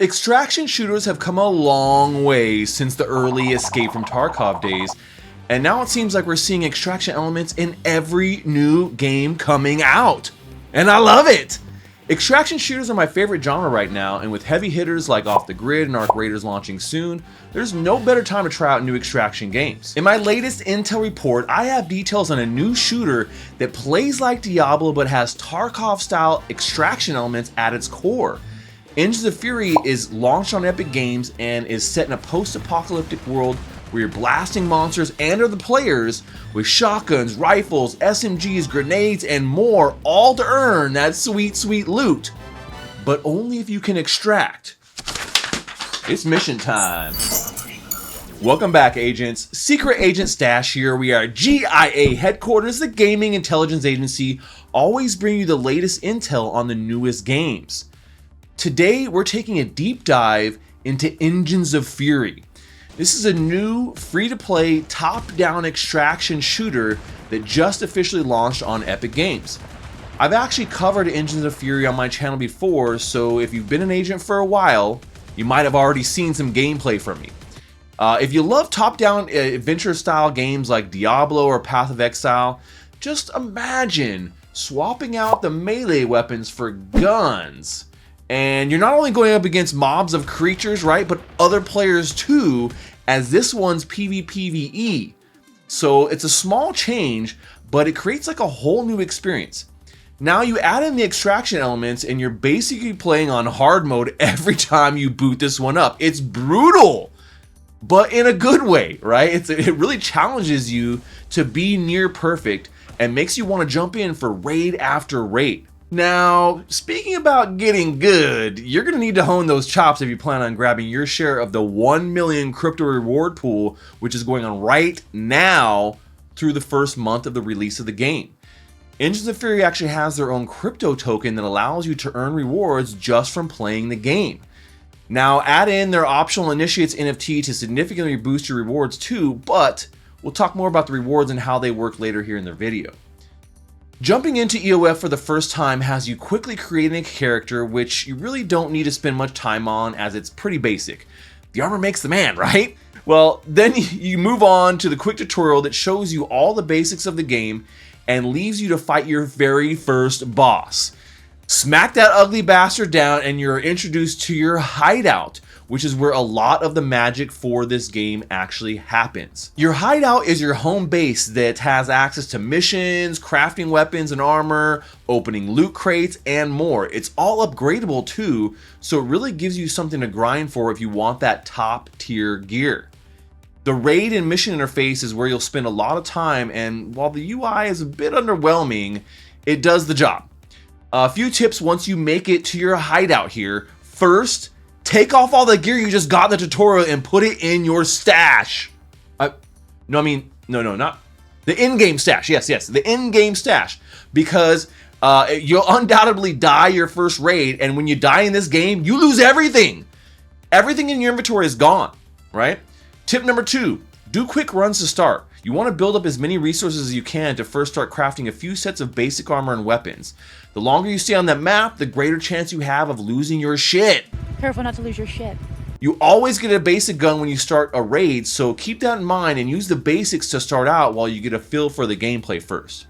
Extraction shooters have come a long way since the early Escape from Tarkov days, and now it seems like we're seeing extraction elements in every new game coming out. And I love it! Extraction shooters are my favorite genre right now, and with heavy hitters like Off the Grid and Arc Raiders launching soon, there's no better time to try out new extraction games. In my latest intel report, I have details on a new shooter that plays like Diablo but has Tarkov-style extraction elements at its core. Engines of Fury is launched on Epic Games and is set in a post-apocalyptic world where you're blasting monsters and other players with shotguns, rifles, SMGs, grenades, and more, all to earn that sweet, sweet loot. But only if you can extract. It's mission time. Welcome back, agents. Secret Agent Stash here. We are GIA headquarters, the gaming intelligence agency, always bring you the latest intel on the newest games. Today, we're taking a deep dive into Engines of Fury. This is a new, free-to-play, top-down extraction shooter that just officially launched on Epic Games. I've actually covered Engines of Fury on my channel before, so if you've been an agent for a while, you might have already seen some gameplay from me. If you love top-down adventure-style games like Diablo or Path of Exile, just imagine swapping out the melee weapons for guns. And you're not only going up against mobs of creatures, right, but other players too, as this one's PvPvE. So it's a small change, but it creates like a whole new experience. Now you add in the extraction elements and you're basically playing on hard mode every time you boot this one up. It's brutal, but in a good way, right? It really challenges you to be near perfect and makes you want to jump in for raid after raid. Now, speaking about getting good, you're going to need to hone those chops if you plan on grabbing your share of the 1 million crypto reward pool, which is going on right now through the first month of the release of the game. Engines of Fury actually has their own crypto token that allows you to earn rewards just from playing the game. Now, add in their optional Initiates NFT to significantly boost your rewards too, but we'll talk more about the rewards and how they work later here in the video. Jumping into EOF for the first time has you quickly creating a character which you really don't need to spend much time on, as it's pretty basic. The armor makes the man, right? Well, then you move on to the quick tutorial that shows you all the basics of the game and leaves you to fight your very first boss. Smack that ugly bastard down and you're introduced to your hideout, which is where a lot of the magic for this game actually happens. Your hideout is your home base that has access to missions, crafting weapons and armor, opening loot crates, and more. It's all upgradable too, so it really gives you something to grind for if you want that top tier gear. The raid and mission interface is where you'll spend a lot of time, and while the UI is a bit underwhelming, it does the job. A few tips once you make it to your hideout here. First, take off all the gear you just got in the tutorial and put it in your stash. Not the in-game stash. Yes, the in-game stash. Because you'll undoubtedly die your first raid, and when you die in this game, you lose everything. Everything in your inventory is gone, right? Tip number 2, do quick runs to start. You want to build up as many resources as you can to first start crafting a few sets of basic armor and weapons. The longer you stay on that map, the greater chance you have of losing your shit. Careful not to lose your shit. You always get a basic gun when you start a raid, so keep that in mind and use the basics to start out while you get a feel for the gameplay first.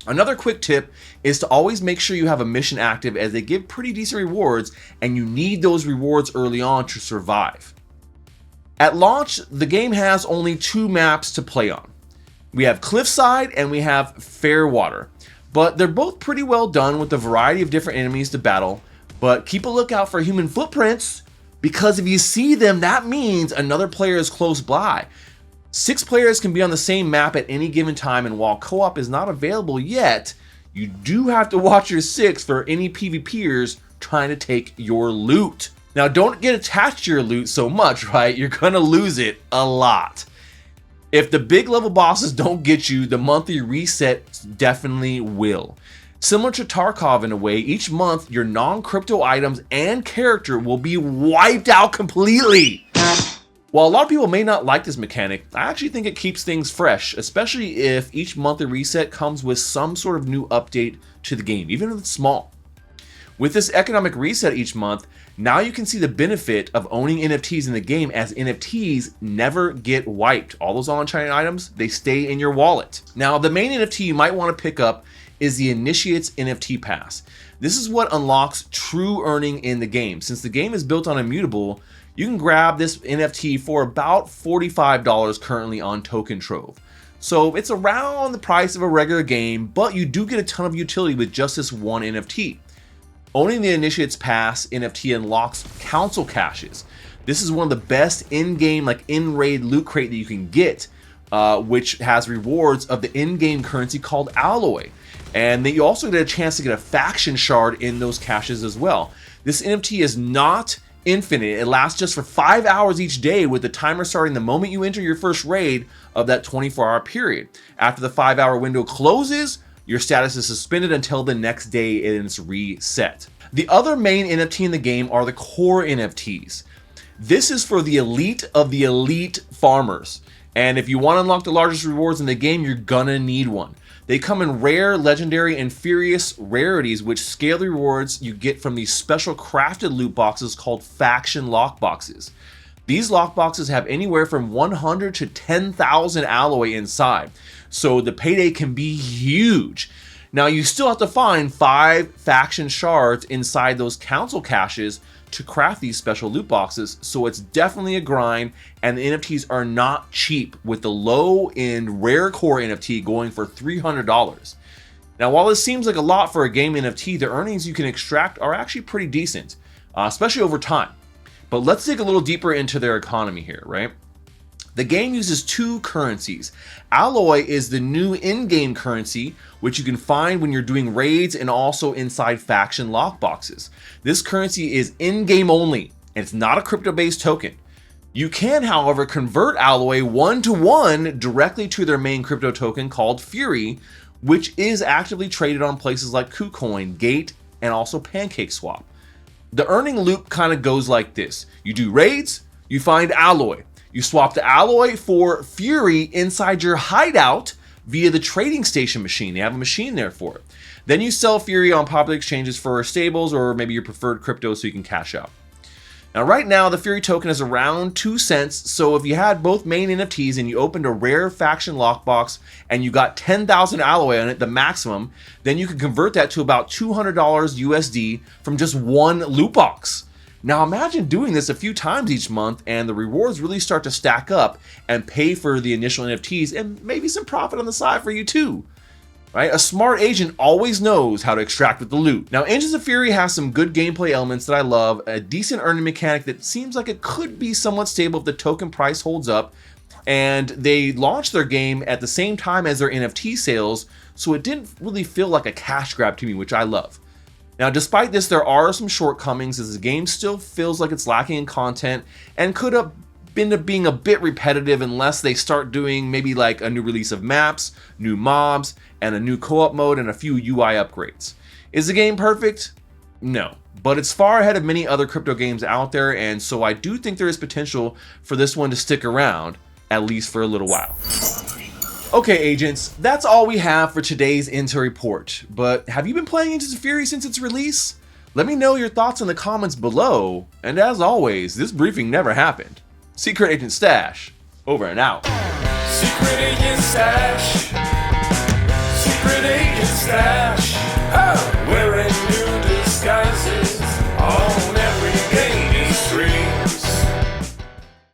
Another quick tip is to always make sure you have a mission active, as they give pretty decent rewards and you need those rewards early on to survive. At launch, the game has only 2 maps to play on. We have Cliffside and we have Fairwater, but they're both pretty well done with a variety of different enemies to battle. But keep a lookout for human footprints, because if you see them, that means another player is close by. 6 players can be on the same map at any given time, and while co-op is not available yet, you do have to watch your 6 for any PvPers trying to take your loot. Now, don't get attached to your loot so much, right? You're gonna lose it a lot. If the big level bosses don't get you, the monthly reset definitely will. Similar to Tarkov in a way, each month your non-crypto items and character will be wiped out completely. While a lot of people may not like this mechanic, I actually think it keeps things fresh, especially if each monthly reset comes with some sort of new update to the game, even if it's small. With this economic reset each month, Now you can see the benefit of owning NFTs in the game, as NFTs never get wiped. All those on-chain items, they stay in your wallet. Now, the main NFT you might want to pick up is the Initiate's NFT Pass. This is what unlocks true earning in the game. Since the game is built on Immutable, you can grab this NFT for about $45 currently on Token Trove. So it's around the price of a regular game, but you do get a ton of utility with just this one NFT. Owning the Initiate's Pass NFT unlocks Council Caches. This is one of the best in-game, like in-raid loot crate that you can get, which has rewards of the in-game currency called Alloy. And then you also get a chance to get a faction shard in those caches as well. This NFT is not infinite. It lasts just for 5 hours each day, with the timer starting the moment you enter your first raid of that 24-hour period. After the 5-hour window closes, your status is suspended until the next day and it's reset. The other main NFT in the game are the core NFTs. This is for the elite of the elite farmers. And if you want to unlock the largest rewards in the game, you're gonna need one. They come in rare, legendary, and furious rarities, which scale the rewards you get from these special crafted loot boxes called faction lockboxes. These lockboxes have anywhere from 100 to 10,000 alloy inside, so the payday can be huge. Now, you still have to find 5 faction shards inside those council caches to craft these special loot boxes, so it's definitely a grind, and the NFTs are not cheap, with the low-end rare core NFT going for $300. Now, while this seems like a lot for a game NFT, the earnings you can extract are actually pretty decent, especially over time. But let's dig a little deeper into their economy here, right? The game uses 2 currencies. Alloy is the new in-game currency, which you can find when you're doing raids and also inside faction lockboxes. This currency is in-game only, and it's not a crypto-based token. You can, however, convert Alloy 1-to-1 directly to their main crypto token called Fury, which is actively traded on places like KuCoin, Gate, and also PancakeSwap. The earning loop kind of goes like this. You do raids, you find Alloy. You swap the Alloy for Fury inside your hideout via the trading station machine. They have a machine there for it. Then you sell Fury on popular exchanges for stables or maybe your preferred crypto so you can cash out. Now, right now, the Fury token is around 2 cents, so if you had both main NFTs and you opened a rare faction lockbox and you got 10,000 Alloy on it, the maximum, then you could convert that to about $200 USD from just one loot box. Now, imagine doing this a few times each month and the rewards really start to stack up and pay for the initial NFTs and maybe some profit on the side for you too. Right? A smart agent always knows how to extract with the loot. Now, Engines of Fury has some good gameplay elements that I love, a decent earning mechanic that seems like it could be somewhat stable if the token price holds up, and they launched their game at the same time as their NFT sales, so it didn't really feel like a cash grab to me, which I love. Now, despite this, there are some shortcomings, as the game still feels like it's lacking in content and could have been being a bit repetitive unless they start doing maybe like a new release of maps, new mobs, and a new co-op mode and a few UI upgrades. Is the game perfect? No, but it's far ahead of many other crypto games out there, and so I do think there is potential for this one to stick around, at least for a little while. Okay, agents, that's all we have for today's Intel Report, but have you been playing Engines of Fury since its release? Let me know your thoughts in the comments below, and as always, this briefing never happened. Secret Agent Stash, over and out. Secret Agent Stash. Secret Agent Stash. Oh!